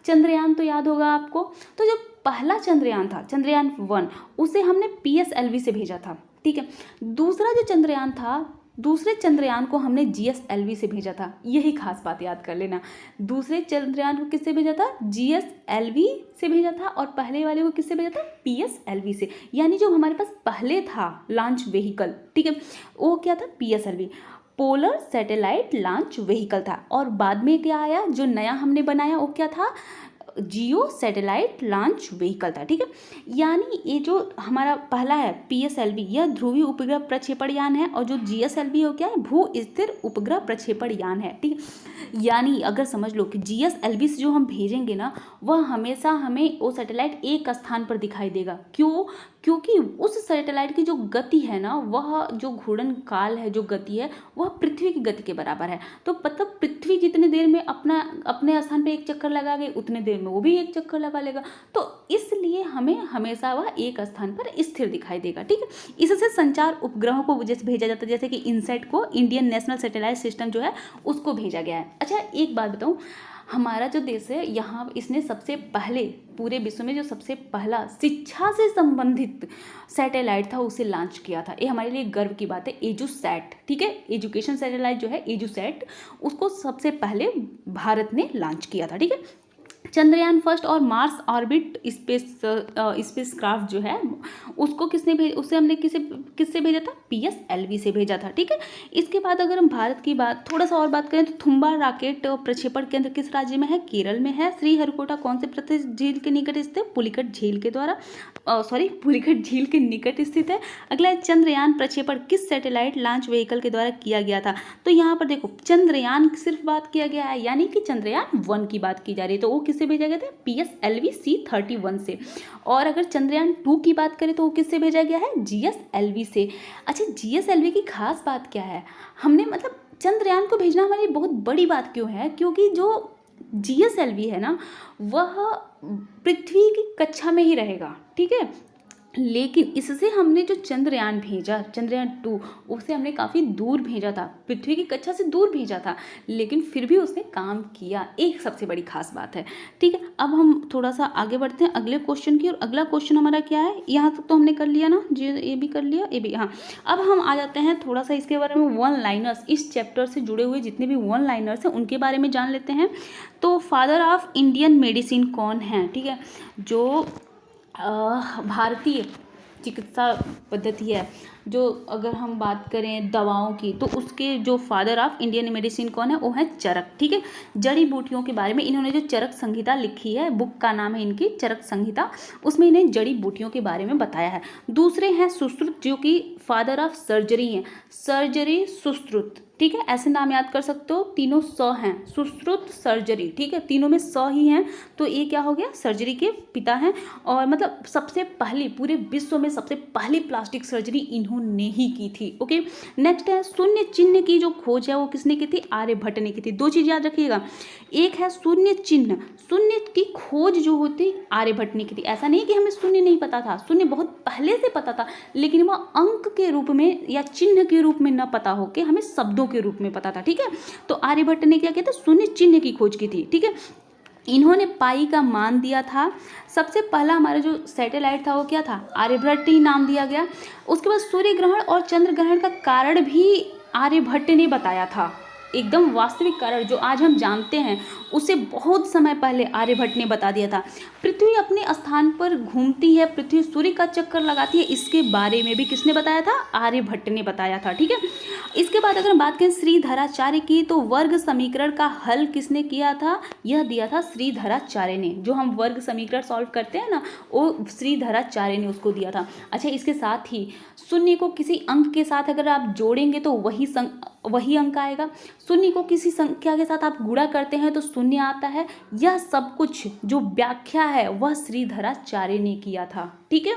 Speaker 1: चंद्रयान तो याद होगा आपको, तो जो पहला चंद्रयान था, चंद्रयान 1, उसे हमने PSLV से भेजा था। ठीक है, दूसरा जो चंद्रयान था, दूसरे चंद्रयान को हमने GSLV से भेजा था। यही खास बात याद कर लेना, दूसरे चंद्रयान को किससे भेजा था, GSLV से भेजा था, और पहले वाले को किससे भेजा था, PSLV से। यानी जो हमारे पास पहले था लॉन्च व्हीकल, ठीक है, वो क्या था, PSLV, polar satellite launch vehicle था। और बाद में क्या आया, जो नया हमने बनाया वो क्या था, जियो सैटेलाइट लॉन्च व्हीकल था। ठीक है, यानी ये जो हमारा पहला है PSLV, यह ध्रुवीय उपग्रह प्रक्षेपण यान है, और जो GSLV हो क्या है, भू स्थिर उपग्रह प्रक्षेपण यान है। ठीक है, यानी अगर समझ लो कि GSLV से जो हम भेजेंगे ना, वह हमेशा हमें वो सैटेलाइट एक स्थान पर दिखाई देगा। क्यों, क्योंकि उस सैटेलाइट की जो गति है ना, वह जो घूर्णन काल है, जो गति है, वह पृथ्वी की गति के बराबर है। तो मतलब पृथ्वी जितने देर में अपने स्थान पे एक चक्कर लगा गई, उतने देर में वो भी एक चक्कर लगा लेगा, तो इसलिए हमें हमेशा वह एक स्थान पर स्थिर दिखाई देगा। ठीक है, इससे संचार उपग्रहों को जैसे भेजा जाता है, जैसे कि इनसैट को, इंडियन नेशनल सैटेलाइट सिस्टम जो है उसको भेजा गया है। अच्छा एक बात बताऊँ, हमारा जो देश है यहाँ, इसने सबसे पहले पूरे विश्व में जो सबसे पहला शिक्षा से संबंधित सैटेलाइट था उसे लॉन्च किया था। ये हमारे लिए गर्व की बात है, एजुसैट। ठीक है, एजुकेशन सैटेलाइट जो है एजुसैट, उसको सबसे पहले भारत ने लॉन्च किया था। ठीक है, चंद्रयान फर्स्ट और मार्स ऑर्बिट स्पेस क्राफ्ट जो है उसको उसे हमने किससे भेजा था, PSLV से भेजा था। ठीक है, इसके बाद अगर हम भारत की बात थोड़ा सा और बात करें तो थुम्बा रॉकेट प्रक्षेपण केंद्र किस राज्य में है, केरल में है। श्रीहरिकोटा कौन से प्रसिद्ध झील के निकट स्थित है, पुलिकट झील के द्वारा पुलिकट झील के निकट स्थित है। अगला है चंद्रयान प्रक्षेपण किस सैटेलाइट लॉन्च व्हीकल के द्वारा किया गया था। तो यहाँ पर देखो चंद्रयान सिर्फ बात किया गया है, यानी कि चंद्रयान 1 की बात की जा रही है, तो वो किससे भेजा गया था, PSLV C31 से। और अगर चंद्रयान 2 की बात करें तो वो किससे भेजा गया है, GSLV से। अच्छा GSLV की खास बात क्या है, हमने मतलब चंद्रयान को भेजना हमारी बहुत बड़ी बात क्यों है, क्योंकि जो GSLV है ना, वह पृथ्वी की कक्षा में ही रहेगा। ठीक है, लेकिन इससे हमने जो चंद्रयान भेजा, चंद्रयान 2, उसे हमने काफ़ी दूर भेजा था, पृथ्वी की कक्षा से दूर भेजा था, लेकिन फिर भी उसने काम किया, एक सबसे बड़ी खास बात है। ठीक है, अब हम थोड़ा सा आगे बढ़ते हैं अगले क्वेश्चन की, और अगला क्वेश्चन हमारा क्या है, यहाँ तक तो हमने कर लिया ना, ये भी कर लिया, ये भी। हाँ, अब हम आ जाते हैं थोड़ा सा इसके बारे में, वन लाइनर्स, इस चैप्टर से जुड़े हुए जितने भी वन लाइनर्स हैं उनके बारे में जान लेते हैं। तो फादर ऑफ इंडियन मेडिसिन कौन है, ठीक है, जो भारतीय चिकित्सा पद्धति है, जो अगर हम बात करें दवाओं की, तो उसके जो फादर ऑफ इंडियन मेडिसिन कौन है, वो है चरक। ठीक है, जड़ी बूटियों के बारे में इन्होंने जो चरक संहिता लिखी है, बुक का नाम है इनकी चरक संहिता, उसमें इन्हें जड़ी बूटियों के बारे में बताया है। दूसरे हैं सुश्रुत, जो कि फादर ऑफ सर्जरी हैं, सर्जरी सुश्रुत। ठीक है, ऐसे नाम याद कर सकते हो, तीनों स हैं, सुश्रुत सर्जरी। ठीक है, तीनों में स ही हैं, तो ये क्या हो गया, सर्जरी के पिता हैं। और मतलब सबसे पहली, पूरे विश्व में सबसे पहली प्लास्टिक सर्जरी इन्होंने ही की थी। ओके, नेक्स्ट है शून्य चिन्ह की जो खोज है वो किसने की थी, आर्यभट्ट ने की थी। दो चीज याद रखिएगा, एक है शून्य चिन्ह, शून्य की खोज जो होती आर्यभट्ट ने की थी। ऐसा नहीं कि हमें शून्य नहीं पता था, शून्य बहुत पहले से पता था, लेकिन वह अंक के रूप में या चिन्ह के रूप में न पता हो के हमें शब्दों के रूप में पता था। ठीक है, तो आर्यभट्ट ने क्या किया था, शून्य चिन्ह की खोज की थी। ठीक है, इन्होंने पाई का मान दिया था। सबसे पहला हमारा जो सैटेलाइट था वो क्या था, आर्यभट्ट ही नाम दिया गया। उसके बाद सूर्य ग्रहण और चंद्र ग्रहण का कारण भी आर्यभट्ट ने बताया था, एकदम वास्तविक कारण जो आज हम जानते हैं उसे बहुत समय पहले आर्यभट्ट ने बता दिया था। पृथ्वी अपने स्थान पर घूमती है, पृथ्वी सूर्य का चक्कर लगाती है, इसके बारे में भी किसने बताया था, आर्यभट्ट ने बताया था। ठीक है, इसके बाद अगर हम बात करें श्रीधराचार्य की, तो वर्ग समीकरण का हल किसने किया था? यह दिया था श्रीधराचार्य ने। जो हम वर्ग समीकरण सॉल्व करते हैं ना, वो श्रीधराचार्य ने उसको दिया था। अच्छा, इसके साथ ही शून्य को किसी अंक के साथ अगर आप जोड़ेंगे तो वही अंक आएगा। शून्य को किसी संख्या के साथ आप गुणा करते हैं तो शून्य आता है। यह सब कुछ जो व्याख्या है वह श्रीधराचार्य ने किया था। ठीक है।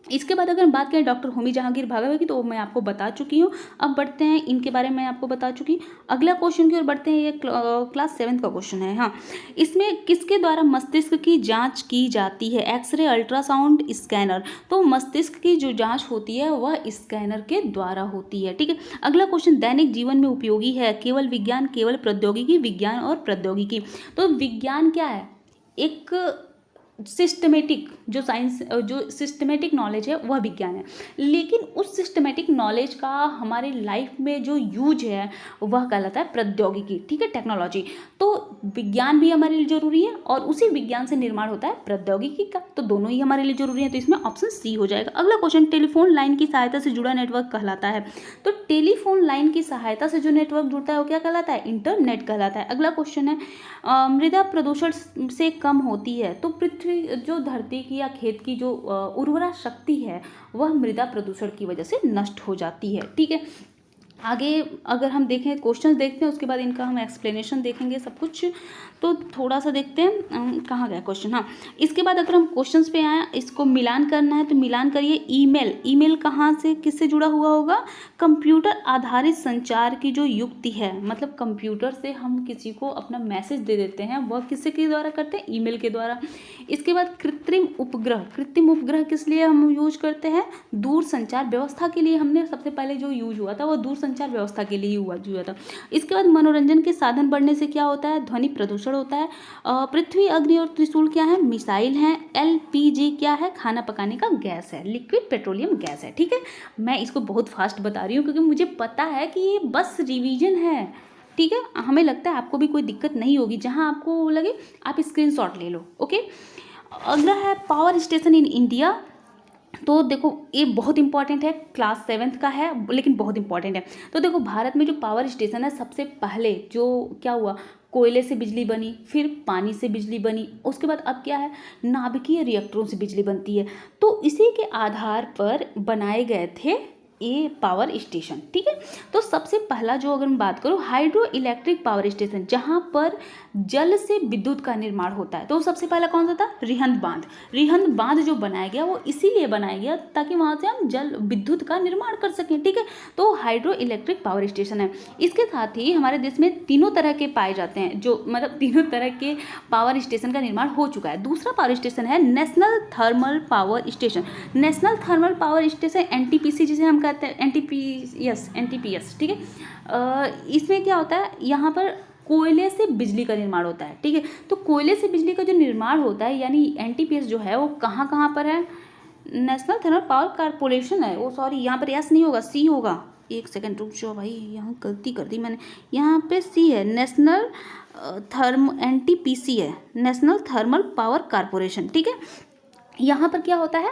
Speaker 1: इसके बाद अगर हम बात करें डॉक्टर होमी जहांगीर भाभा की, तो मैं आपको बता चुकी हूँ। अब बढ़ते हैं, इनके बारे में आपको बता चुकी। अगला क्वेश्चन की ओर बढ़ते हैं। ये क्लास 7 का क्वेश्चन है। हाँ, इसमें किसके द्वारा मस्तिष्क की जांच की जाती है? X-ray, ultrasound, scanner. तो मस्तिष्क की जो जांच होती है वह स्कैनर के द्वारा होती है। ठीक है। अगला क्वेश्चन, दैनिक जीवन में उपयोगी है? केवल विज्ञान, केवल प्रौद्योगिकी, विज्ञान और प्रौद्योगिकी। तो विज्ञान क्या है? एक सिस्टमेटिक जो साइंस, जो सिस्टमेटिक नॉलेज है वह विज्ञान है। लेकिन उस सिस्टमेटिक नॉलेज का हमारे लाइफ में जो यूज है वह कहलाता है प्रौद्योगिकी। ठीक है, टेक्नोलॉजी। तो विज्ञान भी हमारे लिए जरूरी है और उसी विज्ञान से निर्माण होता है प्रौद्योगिकी का। तो दोनों ही हमारे लिए जरूरी है। तो इसमें ऑप्शन सी हो जाएगा। अगला क्वेश्चन, टेलीफोन लाइन की सहायता से जुड़ा नेटवर्क कहलाता है? तो टेलीफोन लाइन की सहायता से जो नेटवर्क जुड़ता है वो क्या कहलाता है? इंटरनेट कहलाता है। अगला क्वेश्चन है, मृदा प्रदूषण से कम होती है? तो पृथ्वी जो धरती की या खेत की जो उर्वरा शक्ति है वह मृदा प्रदूषण की वजह से नष्ट हो जाती है। ठीक है। आगे अगर हम देखें, क्वेश्चंस देखते हैं, उसके बाद इनका हम एक्सप्लेनेशन देखेंगे सब कुछ। तो थोड़ा सा देखते हैं कहाँ गया क्वेश्चन। हाँ, इसके बाद अगर हम क्वेश्चंस पे आए, इसको मिलान करना है तो मिलान करिए। ईमेल कहाँ से किससे जुड़ा हुआ होगा? कंप्यूटर आधारित संचार की जो युक्ति है, मतलब कंप्यूटर से हम किसी को अपना मैसेज दे देते हैं, वह किससे के द्वारा करते हैं? ईमेल के द्वारा। इसके बाद कृत्रिम उपग्रह किस लिए हम यूज करते हैं? दूर संचार व्यवस्था के लिए। हमने सबसे पहले जो यूज हुआ था वह दूर संचार व्यवस्था के लिए हुआ था। इसके बाद मनोरंजन के साधन बढ़ने से क्या होता है? ध्वनि प्रदूषण होता है। पृथ्वी, अग्नि और त्रिशूल क्या है? मिसाइल हैं। LPG क्या है? खाना पकाने का गैस है, लिक्विड पेट्रोलियम गैस है। ठीक है। मैं इसको बहुत फास्ट बता रही हूँ क्योंकि मुझे पता है कि ये बस रिवीजन है। ठीक है। हमें लगता है आपको भी कोई दिक्कत नहीं होगी, जहाँ आपको लगे आप स्क्रीनशॉट ले लो। ओके। अगला है पावर स्टेशन इन इंडिया। तो देखो ये बहुत इंपॉर्टेंट है, क्लास 7 का है लेकिन बहुत इंपॉर्टेंट है। तो देखो भारत में जो पावर स्टेशन है, सबसे पहले जो क्या हुआ, कोयले से बिजली बनी, फिर पानी से बिजली बनी, उसके बाद अब क्या है, नाभिकीय रिएक्टरों से बिजली बनती है। तो इसी के आधार पर बनाए गए थे ये पावर स्टेशन। ठीक है। तो सबसे पहला जो अगर मैं बात करूँ, हाइड्रो इलेक्ट्रिक पावर स्टेशन, जहाँ पर जल से विद्युत का निर्माण होता है। तो सबसे पहला कौन सा था? रिहंद बांध जो बनाया गया वो इसीलिए बनाया गया ताकि वहाँ से हम जल विद्युत का निर्माण कर सकें। ठीक है। तो हाइड्रो इलेक्ट्रिक पावर स्टेशन है। इसके साथ ही हमारे देश में तीनों तरह के पाए जाते हैं, जो मतलब तीनों तरह के पावर स्टेशन का निर्माण हो चुका है। दूसरा पावर स्टेशन है national thermal power station. National thermal power station NTPC जिसे हम कहते हैं, NTPS। ठीक है। इसमें क्या होता है, यहाँ पर कोयले से बिजली का निर्माण होता है। ठीक है। तो कोयले से बिजली का जो निर्माण होता है, यानी NTPS जो है वो कहाँ पर है? नेशनल थर्मल पावर कॉर्पोरेशन है वो, सॉरी यहाँ पर S नहीं होगा, C होगा। एक सेकंड रुक जाओ भाई, यहाँ गलती कर दी मैंने, यहाँ पे C है, नेशनल NTPC है, नेशनल थर्मल पावर कॉर्पोरेशन। ठीक है। यहाँ पर क्या होता है,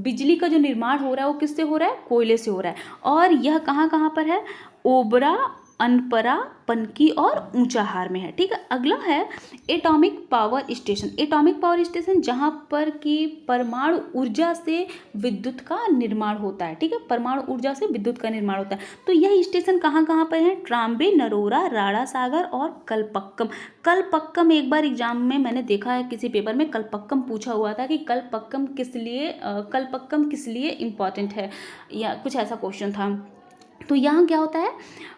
Speaker 1: बिजली का जो निर्माण हो रहा है वो किससे हो रहा है? कोयले से हो रहा है। और यह कहाँ पर है? ओबरा, अनपरा, पनकी और ऊंचाहार में है। ठीक है। अगला है एटॉमिक पावर स्टेशन, जहाँ पर कि परमाणु ऊर्जा से विद्युत का निर्माण होता है। ठीक है। परमाणु ऊर्जा से विद्युत का निर्माण होता है। तो यह स्टेशन कहाँ पर है? ट्राम्बे, नरोरा, राड़ा सागर और कलपक्कम एक बार एग्जाम में मैंने देखा है, किसी पेपर में कलपक्कम पूछा हुआ था कि कलपक्कम किस लिए इम्पॉर्टेंट है, या कुछ ऐसा क्वेश्चन था। तो यहाँ क्या होता है,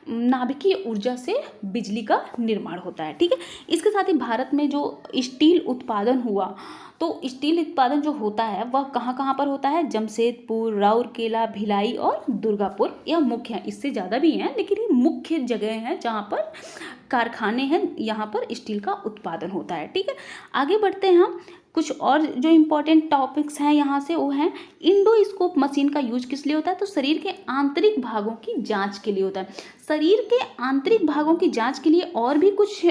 Speaker 1: नाभिकीय ऊर्जा से बिजली का निर्माण होता है। ठीक है। इसके साथ ही भारत में जो स्टील उत्पादन हुआ, तो स्टील उत्पादन जो होता है वह कहाँ पर होता है? जमशेदपुर, राउरकेला, भिलाई और दुर्गापुर। यह मुख्य है, इससे ज़्यादा भी हैं लेकिन ये मुख्य जगह हैं जहाँ पर कारखाने हैं, यहाँ पर स्टील का उत्पादन होता है। ठीक है। आगे बढ़ते हैं हम। कुछ और जो इम्पोर्टेंट टॉपिक्स हैं यहाँ से वो हैं, इंडोस्कोप मशीन का यूज किस लिए होता है, तो शरीर के आंतरिक भागों की जांच के लिए होता है। शरीर के आंतरिक भागों की जांच के लिए और भी कुछ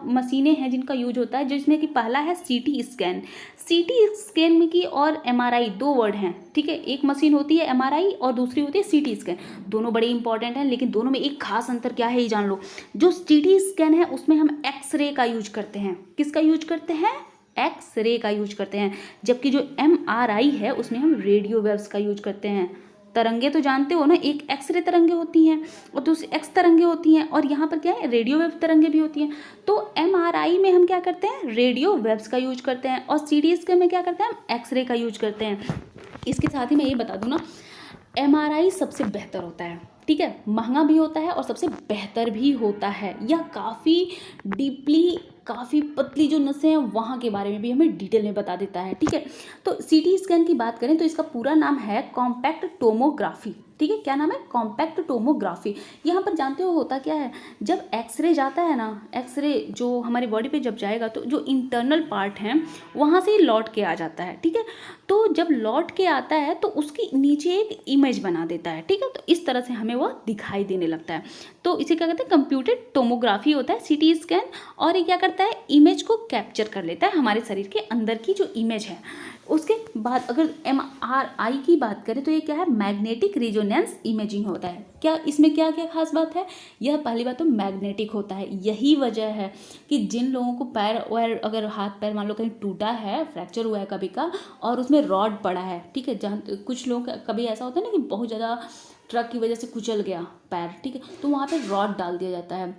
Speaker 1: मशीनें हैं जिनका यूज होता है, जिसमें कि पहला है सीटी स्कैन। सीटी स्कैन में की और एमआरआई, दो वर्ड हैं, ठीक है। एक मशीन होती है एमआरआई और दूसरी होती है सीटी स्कैन। दोनों बड़े इंपॉर्टेंट हैं, लेकिन दोनों में एक खास अंतर क्या है ये जान लो। जो सीटी स्कैन है उसमें हम एक्सरे का यूज करते हैं। किसका यूज करते हैं, एक्सरे का यूज करते हैं। जबकि जो एमआरआई है उसमें हम रेडियो वेव्स का यूज करते हैं। तरंगे तो जानते हो ना, एक एक्सरे तरंगे होती हैं और दूसरी एक्स तरंगे होती हैं, और यहाँ पर क्या है, रेडियो वेव तरंगे भी होती हैं। तो एमआरआई में हम क्या करते हैं, रेडियो वेव्स का यूज करते हैं, और सीटी स्कैन में क्या करते हैं, हम एक्सरे का यूज करते हैं। इसके साथ ही मैं ये बता दूँ ना, एमआरआई सबसे बेहतर होता है, ठीक है, महंगा भी होता है और सबसे बेहतर भी होता है। यह काफ़ी डीपली, काफ़ी पतली जो नसें हैं वहाँ के बारे में भी हमें डिटेल में बता देता है, ठीक है। तो सीटी स्कैन की बात करें तो इसका पूरा नाम है कॉम्पैक्ट टोमोग्राफी, ठीक है। क्या नाम है, कॉम्पैक्ट टोमोग्राफी। यहाँ पर जानते हो होता क्या है, जब एक्सरे जाता है ना, एक्सरे जो हमारी बॉडी पे जब जाएगा तो जो इंटरनल पार्ट हैं वहाँ से लौट के आ जाता है, ठीक है। तो जब लौट के आता है तो उसकी नीचे एक इमेज बना देता है, ठीक है। तो इस तरह से हमें वह दिखाई देने लगता है। तो इसे क्या कहते हैं, कंप्यूटेड टोमोग्राफी होता है सीटी स्कैन। और ये क्या करता है, इमेज को कैप्चर कर लेता है, हमारे शरीर के अंदर की जो इमेज है। उसके बाद अगर एमआरआई की बात करें तो ये क्या है, मैग्नेटिक रिजोनेंस इमेजिंग होता है। क्या इसमें क्या क्या खास बात है, यह पहली बात तो मैग्नेटिक होता है। यही वजह है कि जिन लोगों को पैर वैर, अगर हाथ पैर मान लो कहीं टूटा है, फ्रैक्चर हुआ है कभी का, और उसमें रॉड पड़ा है, ठीक है, जहाँ कुछ लोग कभी ऐसा होता है ना कि बहुत ज़्यादा ट्रक की वजह से कुचल गया पैर, ठीक है, तो वहाँ पे रॉड डाल दिया जाता है।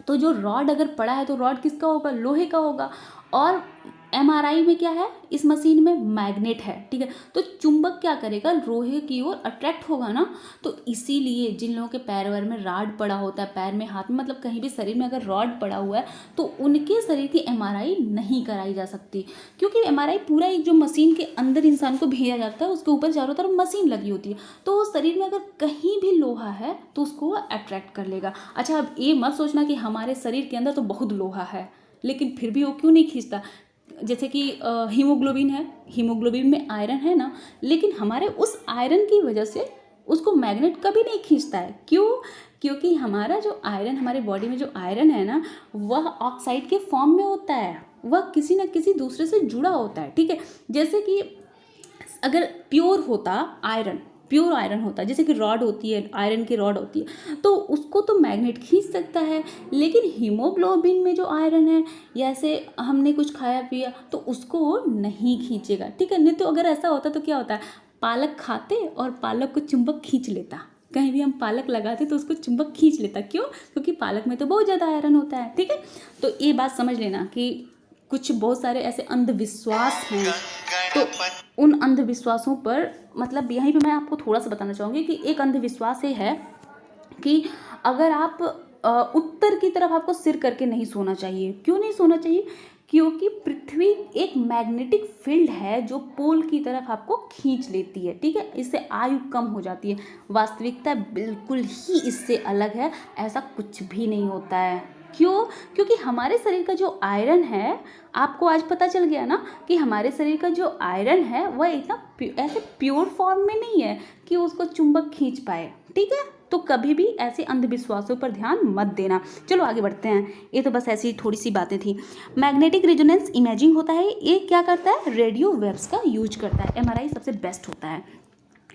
Speaker 1: तो जो रॉड अगर पड़ा है तो रॉड किसका होगा, लोहे का होगा। और एमआरआई में क्या है, इस मशीन में मैग्नेट है, ठीक है। तो चुंबक क्या करेगा, लोहे की ओर अट्रैक्ट होगा ना। तो इसीलिए जिन लोगों के पैर वैर में रॉड पड़ा होता है, पैर में, हाथ में, मतलब कहीं भी शरीर में अगर रॉड पड़ा हुआ है तो उनके शरीर की एमआरआई नहीं कराई जा सकती, क्योंकि एमआरआई पूरा एक जो मशीन के अंदर इंसान को भेजा जाता है, उसके ऊपर चारों तरफ मशीन लगी होती है। तो शरीर में अगर कहीं भी लोहा है तो उसको वो अट्रैक्ट कर लेगा। अच्छा, अब ये मत सोचना कि हमारे शरीर के अंदर तो बहुत लोहा है लेकिन फिर भी वो क्यों नहीं खींचता। जैसे कि हीमोग्लोबिन है, हीमोग्लोबिन में आयरन है ना, लेकिन हमारे उस आयरन की वजह से उसको मैग्नेट कभी नहीं खींचता है। क्यों, क्योंकि हमारा जो आयरन, हमारे बॉडी में जो आयरन है ना, वह ऑक्साइड के फॉर्म में होता है, वह किसी न किसी दूसरे से जुड़ा होता है, ठीक है। जैसे कि अगर प्योर होता आयरन, प्योर आयरन होता है, जैसे कि रॉड होती है, आयरन की रॉड होती है, तो उसको तो मैग्नेट खींच सकता है। लेकिन हीमोग्लोबिन में जो आयरन है, या ऐसे हमने कुछ खाया पिया तो उसको नहीं खींचेगा, ठीक है। नहीं तो अगर ऐसा होता तो क्या होता है, पालक खाते और पालक को चुंबक खींच लेता, कहीं भी हम पालक लगाते तो उसको चुंबक खींच लेता। क्यों, क्योंकि पालक में तो बहुत ज़्यादा आयरन होता है, ठीक है। तो ये बात समझ लेना कि कुछ बहुत सारे ऐसे अंधविश्वास हैं, तो उन अंधविश्वासों पर, मतलब यहीं पे मैं आपको थोड़ा सा बताना चाहूँगी कि एक अंधविश्वास ये है कि अगर आप उत्तर की तरफ आपको सिर करके नहीं सोना चाहिए। क्यों नहीं सोना चाहिए, क्योंकि पृथ्वी एक मैग्नेटिक फील्ड है जो पोल की तरफ आपको खींच लेती है, ठीक है। इससे आयु कम हो जाती है। वास्तविकता बिल्कुल ही इससे अलग है, ऐसा कुछ भी नहीं होता है। क्यों, क्योंकि हमारे शरीर का जो आयरन है, आपको आज पता चल गया ना कि हमारे शरीर का जो आयरन है वह इतना ऐसे प्योर फॉर्म में नहीं है कि उसको चुंबक खींच पाए, ठीक है। तो कभी भी ऐसे अंधविश्वासों पर ध्यान मत देना। चलो आगे बढ़ते हैं, ये तो बस ऐसी थोड़ी सी बातें थी। मैग्नेटिक रेजोनेंस इमेजिंग होता है, ये क्या करता है, रेडियो वेव्स का यूज करता है। एमआरआई सबसे बेस्ट होता है।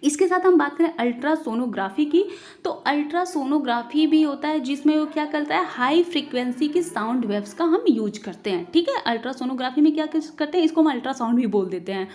Speaker 1: इसके साथ हम बात करें अल्ट्रासोनोग्राफी की, तो अल्ट्रासोनोग्राफी भी होता है जिसमें वो क्या करता है, हाई फ्रीक्वेंसी की साउंड वेव्स का हम यूज करते हैं, ठीक है। अल्ट्रासोनोग्राफी में क्या करते हैं, इसको हम अल्ट्रासाउंड भी बोल देते हैं,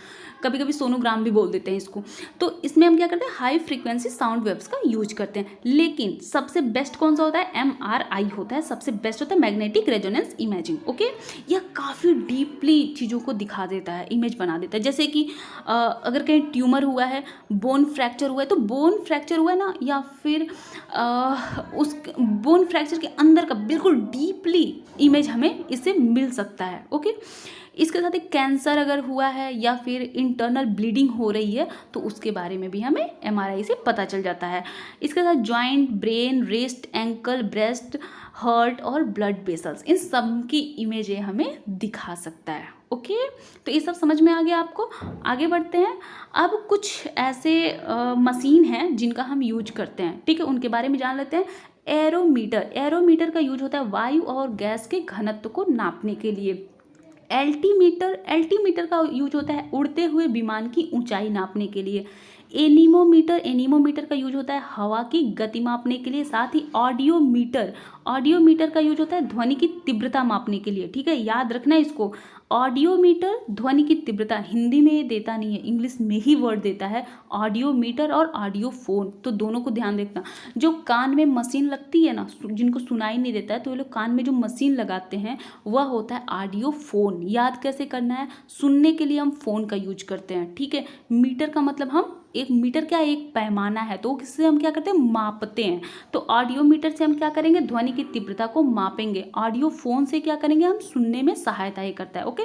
Speaker 1: कभी कभी सोनोग्राम भी बोल देते हैं इसको। तो इसमें हम क्या करते हैं, हाई फ्रीक्वेंसी साउंड वेव्स का यूज करते हैं। लेकिन सबसे बेस्ट कौन सा होता है, एमआरआई होता है, सबसे बेस्ट होता है मैग्नेटिक रेजोनेंस इमेजिंग, ओके। यह काफ़ी डीपली चीज़ों को दिखा देता है, इमेज बना देता है। जैसे कि अगर कहीं ट्यूमर हुआ है, बोन फ्रैक्चर हुआ है, तो बोन फ्रैक्चर हुआ है ना, या फिर उस बोन फ्रैक्चर के अंदर का बिल्कुल डीपली इमेज हमें इससे मिल सकता है, ओके। इसके साथ एक कैंसर अगर हुआ है या फिर इंटरनल ब्लीडिंग हो रही है तो उसके बारे में भी हमें MRI से पता चल जाता है। इसके साथ joint, brain, wrist, ankle, breast, heart और ब्लड वेसल्स, इन सब की इमेजें हमें दिखा सकता है। ओके, तो ये सब समझ में आ गया आपको। आगे बढ़ते हैं। अब कुछ ऐसे मशीन हैं जिनका हम यूज करते हैं, ठीक है, उनके बारे में जान लेते हैं। एरोमीटर, एरोमीटर का यूज होता है वायु और गैस के घनत्व को नापने के लिए। एल्टीमीटर, एल्टीमीटर का यूज होता है उड़ते हुए विमान की ऊंचाई नापने के लिए। एनीमोमीटर, एनीमोमीटर का यूज होता है हवा की गति मापने के लिए। साथ ही ऑडियोमीटर, ऑडियोमीटर का यूज होता है ध्वनि की तीव्रता मापने के लिए, ठीक है, याद रखना इसको। ऑडियोमीटर ध्वनि की तीव्रता, हिंदी में ये देता नहीं है, इंग्लिश में ही वर्ड देता है ऑडियोमीटर और ऑडियोफोन, तो दोनों को ध्यान रखना। जो कान में मशीन लगती है ना, जिनको सुनाई नहीं देता है, तो ये लोग कान में जो मशीन लगाते हैं वह होता है ऑडियोफोन। याद कैसे करना है, सुनने के लिए हम फोन का यूज करते हैं, ठीक है। मीटर का मतलब हम, एक मीटर क्या है, एक पैमाना है, तो किससे हम क्या करते हैं, मापते हैं। तो ऑडियोमीटर से हम क्या करेंगे, ध्वनि की तीव्रता को मापेंगे। ऑडियोफोन से क्या करेंगे, हम सुनने में सहायता ही करता है। ओके,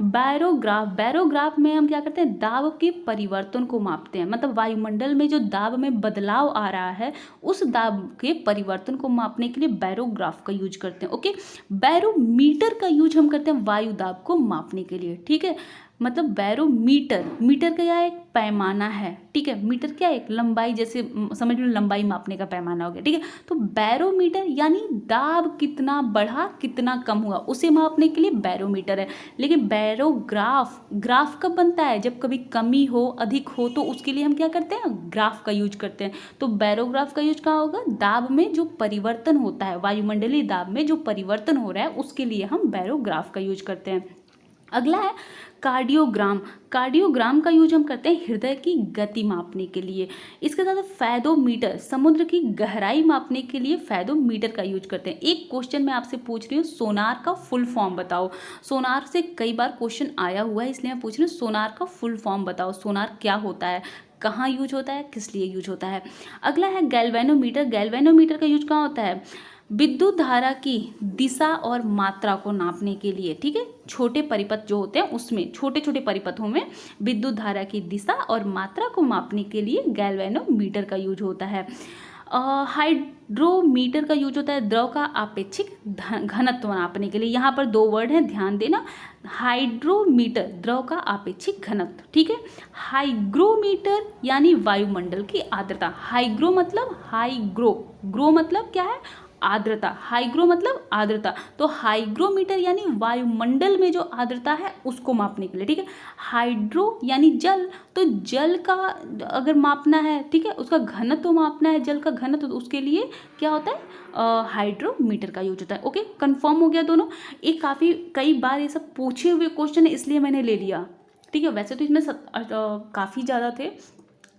Speaker 1: बैरोग्राफ, बैरोग्राफ में हम क्या करते हैं, दाब के परिवर्तन को मापते हैं। मतलब वायुमंडल में जो दाब में बदलाव आ रहा है उस दाब के परिवर्तन को मापने के लिए बैरोग्राफ का यूज करते हैं। ओके, बैरोमीटर का यूज हम करते हैं वायु दाब को मापने के लिए, ठीक है। मतलब बैरोमीटर, मीटर का यह एक पैमाना है, ठीक है। मीटर क्या है, एक लंबाई, जैसे समझ लो लंबाई मापने का पैमाना हो गया, ठीक है। तो बैरोमीटर यानी दाब कितना बढ़ा कितना कम हुआ उसे मापने के लिए बैरोमीटर है। लेकिन बैरोग्राफ, ग्राफ कब बनता है, जब कभी कमी हो, अधिक हो, तो उसके लिए हम क्या करते हैं, ग्राफ का यूज करते हैं। तो बैरोग्राफ का यूज कहाँ होगा, दाब में जो परिवर्तन होता है, वायुमंडलीय दाब में जो परिवर्तन हो रहा है उसके लिए हम बैरोग्राफ का यूज करते हैं। अगला है कार्डियोग्राम, कार्डियोग्राम का यूज हम करते हैं हृदय की गति मापने के लिए। इसके साथ फैदोमीटर, समुद्र की गहराई मापने के लिए फैदोमीटर का यूज करते हैं। एक क्वेश्चन मैं आपसे पूछ रही हूँ, सोनार का फुल फॉर्म बताओ। सोनार से कई बार क्वेश्चन आया हुआ है, इसलिए मैं पूछ रही हूँ सोनार का फुल फॉर्म बताओ। सोनार क्या होता है, कहाँ यूज होता है, किस लिए यूज होता है। अगला है गैल्वेनोमीटर, गैल्वेनोमीटर का यूज कहाँ होता है, विद्युत धारा की दिशा और मात्रा को नापने के लिए, ठीक है। छोटे परिपथ जो होते हैं उसमें, छोटे छोटे परिपथों में विद्युत धारा की दिशा और मात्रा को मापने के लिए गैल्वेनोमीटर का यूज होता है। हाइड्रोमीटर का यूज होता है द्रव का आपेक्षिक घनत्व नापने के लिए। यहाँ पर दो वर्ड हैं, ध्यान देना। हाइड्रोमीटर द्रव का आपेक्षिक घनत्व, ठीक है। हाइग्रोमीटर यानी वायुमंडल की आर्द्रता। हाइग्रो मतलब हाइग्रो, ग्रो मतलब क्या है, आर्द्रता। हाइग्रो मतलब आर्द्रता, तो हाइग्रोमीटर यानी वायुमंडल में जो आर्द्रता है उसको मापने के लिए, ठीक है। हाइड्रो यानी जल, तो जल का अगर मापना है, ठीक है, उसका घनत्व मापना है, जल का घनत्व, तो उसके लिए क्या होता है, हाइड्रोमीटर का यूज होता है। ओके, कंफर्म हो गया दोनों। ये काफ़ी कई बार ये सब पूछे हुए क्वेश्चन है, इसलिए मैंने ले लिया, ठीक है। वैसे तो इसमें काफ़ी ज़्यादा थे,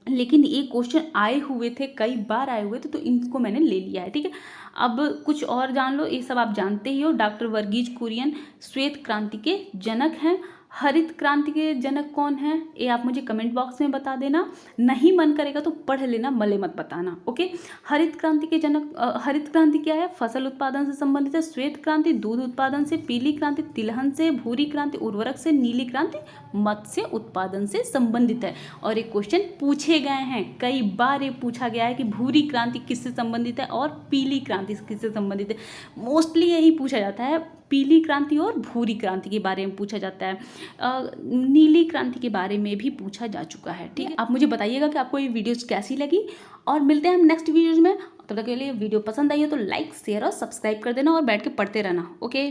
Speaker 1: लेकिन ये क्वेश्चन आए हुए थे, कई बार आए हुए थे, तो इनको मैंने ले लिया है, ठीक है। अब कुछ और जान लो, ये सब आप जानते ही हो। डॉक्टर वर्गीज कुरियन श्वेत क्रांति के जनक हैं। हरित क्रांति के जनक कौन है, ये आप मुझे कमेंट बॉक्स में बता देना। नहीं मन करेगा तो पढ़ लेना, मले मत बताना। ओके, हरित क्रांति के जनक, हरित क्रांति क्या है, फसल उत्पादन से संबंधित है। श्वेत क्रांति दूध उत्पादन से, पीली क्रांति तिलहन से, भूरी क्रांति उर्वरक से, नीली क्रांति मत्स्य उत्पादन से संबंधित है। और ये क्वेश्चन पूछे गए हैं, कई बार ये पूछा गया है कि भूरी क्रांति किससे संबंधित है और पीली क्रांति किससे संबंधित है। मोस्टली यही पूछा जाता है, पीली क्रांति और भूरी क्रांति के बारे में पूछा जाता है। नीली क्रांति के बारे में भी पूछा जा चुका है, ठीक है। आप मुझे बताइएगा कि आपको ये वीडियोस कैसी लगी, और मिलते हैं हम नेक्स्ट वीडियोज में। तब तक के लिए वीडियो पसंद आई है तो लाइक, शेयर और सब्सक्राइब कर देना और बैठ के पढ़ते रहना। ओके।